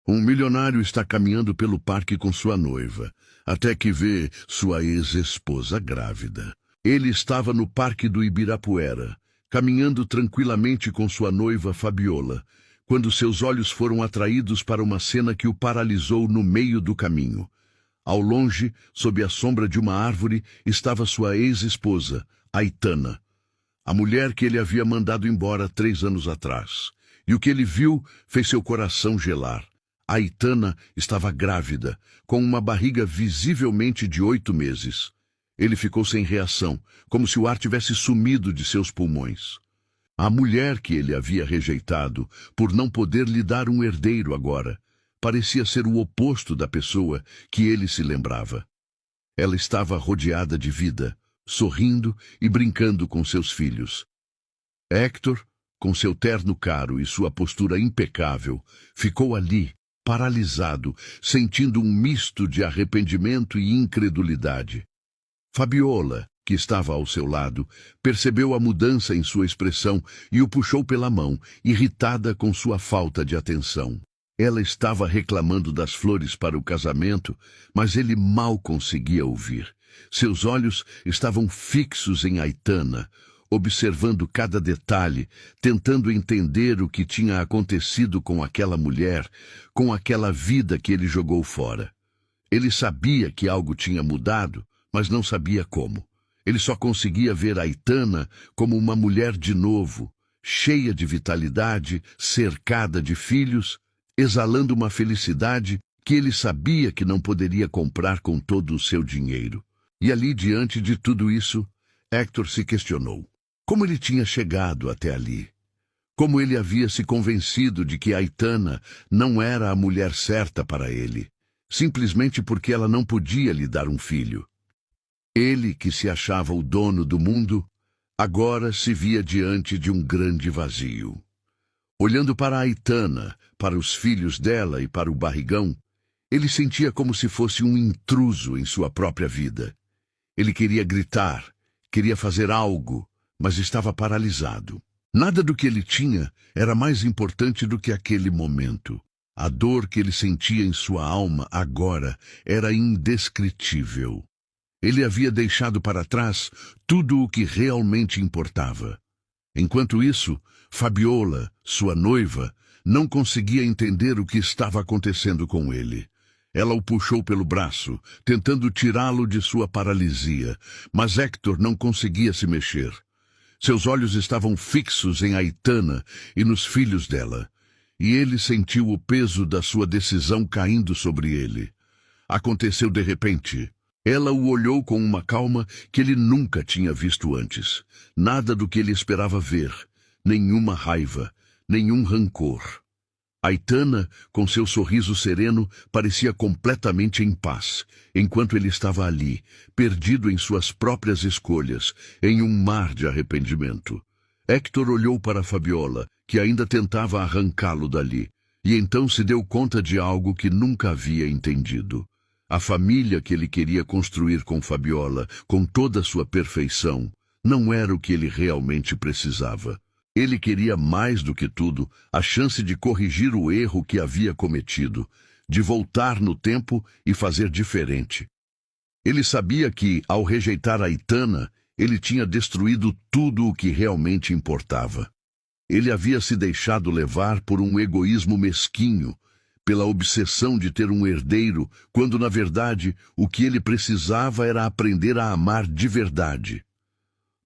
Um milionário está caminhando pelo parque com sua noiva, até que vê sua ex-esposa grávida. Ele estava no parque do Ibirapuera, caminhando tranquilamente com sua noiva Fabiola, quando seus olhos foram atraídos para uma cena que o paralisou no meio do caminho. Ao longe, sob a sombra de uma árvore, estava sua ex-esposa, Aitana, a mulher que ele havia mandado embora 3 anos atrás. E o que ele viu fez seu coração gelar. Aitana estava grávida, com uma barriga visivelmente de 8 meses. Ele ficou sem reação, como se o ar tivesse sumido de seus pulmões. A mulher que ele havia rejeitado, por não poder lhe dar um herdeiro agora, parecia ser o oposto da pessoa que ele se lembrava. Ela estava rodeada de vida, sorrindo e brincando com seus filhos. Héctor, com seu terno caro e sua postura impecável, ficou ali, paralisado, sentindo um misto de arrependimento e incredulidade. Fabiola, que estava ao seu lado, percebeu a mudança em sua expressão e o puxou pela mão, irritada com sua falta de atenção. Ela estava reclamando das flores para o casamento, mas ele mal conseguia ouvir. Seus olhos estavam fixos em Aitana, observando cada detalhe, tentando entender o que tinha acontecido com aquela mulher, com aquela vida que ele jogou fora. Ele sabia que algo tinha mudado, mas não sabia como. Ele só conseguia ver Aitana como uma mulher de novo, cheia de vitalidade, cercada de filhos, exalando uma felicidade que ele sabia que não poderia comprar com todo o seu dinheiro. E ali, diante de tudo isso, Héctor se questionou. Como ele tinha chegado até ali? Como ele havia se convencido de que Aitana não era a mulher certa para ele, simplesmente porque ela não podia lhe dar um filho? Ele, que se achava o dono do mundo, agora se via diante de um grande vazio. Olhando para Aitana, para os filhos dela e para o barrigão, ele sentia como se fosse um intruso em sua própria vida. Ele queria gritar, queria fazer algo, mas estava paralisado. Nada do que ele tinha era mais importante do que aquele momento. A dor que ele sentia em sua alma agora era indescritível. Ele havia deixado para trás tudo o que realmente importava. Enquanto isso, Fabiola, sua noiva, não conseguia entender o que estava acontecendo com ele. Ela o puxou pelo braço, tentando tirá-lo de sua paralisia, mas Héctor não conseguia se mexer. Seus olhos estavam fixos em Aitana e nos filhos dela, e ele sentiu o peso da sua decisão caindo sobre ele. Aconteceu de repente. Ela o olhou com uma calma que ele nunca tinha visto antes. Nada do que ele esperava ver, nenhuma raiva, nenhum rancor. Aitana, com seu sorriso sereno, parecia completamente em paz, enquanto ele estava ali, perdido em suas próprias escolhas, em um mar de arrependimento. Héctor olhou para Fabiola, que ainda tentava arrancá-lo dali, e então se deu conta de algo que nunca havia entendido. A família que ele queria construir com Fabiola, com toda a sua perfeição, não era o que ele realmente precisava. Ele queria mais do que tudo a chance de corrigir o erro que havia cometido, de voltar no tempo e fazer diferente. Ele sabia que, ao rejeitar Aitana, ele tinha destruído tudo o que realmente importava. Ele havia se deixado levar por um egoísmo mesquinho, pela obsessão de ter um herdeiro, quando, na verdade, o que ele precisava era aprender a amar de verdade.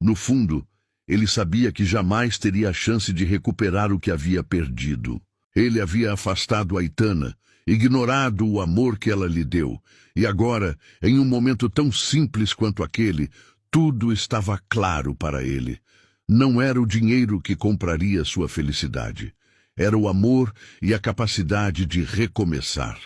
No fundo, ele sabia que jamais teria a chance de recuperar o que havia perdido. Ele havia afastado Aitana, ignorado o amor que ela lhe deu, e agora, em um momento tão simples quanto aquele, tudo estava claro para ele. Não era o dinheiro que compraria sua felicidade. Era o amor e a capacidade de recomeçar.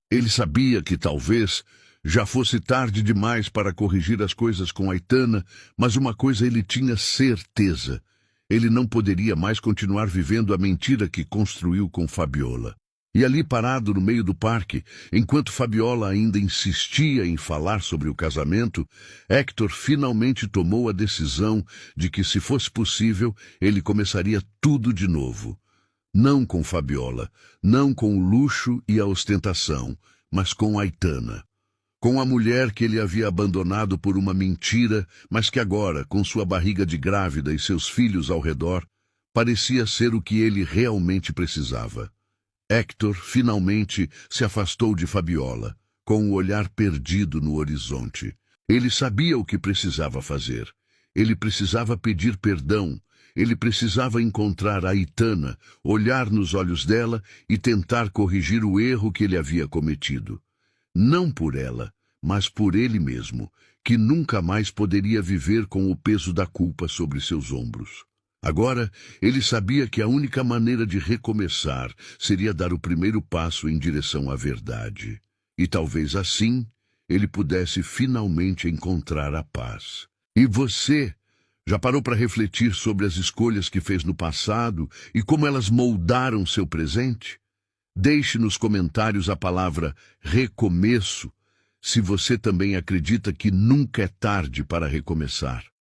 Ele sabia que talvez já fosse tarde demais para corrigir as coisas com Aitana, mas uma coisa ele tinha certeza. Ele não poderia mais continuar vivendo a mentira que construiu com Fabiola. E ali parado no meio do parque, enquanto Fabiola ainda insistia em falar sobre o casamento, Héctor finalmente tomou a decisão de que, se fosse possível, ele começaria tudo de novo. Não com Fabiola, não com o luxo e a ostentação, mas com Aitana. Com a mulher que ele havia abandonado por uma mentira, mas que agora, com sua barriga de grávida e seus filhos ao redor, parecia ser o que ele realmente precisava. Héctor finalmente se afastou de Fabiola, com o olhar perdido no horizonte. Ele sabia o que precisava fazer. Ele precisava pedir perdão. Ele precisava encontrar a Aitana, olhar nos olhos dela e tentar corrigir o erro que ele havia cometido. Não por ela, mas por ele mesmo, que nunca mais poderia viver com o peso da culpa sobre seus ombros. Agora, ele sabia que a única maneira de recomeçar seria dar o primeiro passo em direção à verdade. E talvez assim, ele pudesse finalmente encontrar a paz. E você, já parou para refletir sobre as escolhas que fez no passado e como elas moldaram seu presente? Deixe nos comentários a palavra recomeço, se você também acredita que nunca é tarde para recomeçar.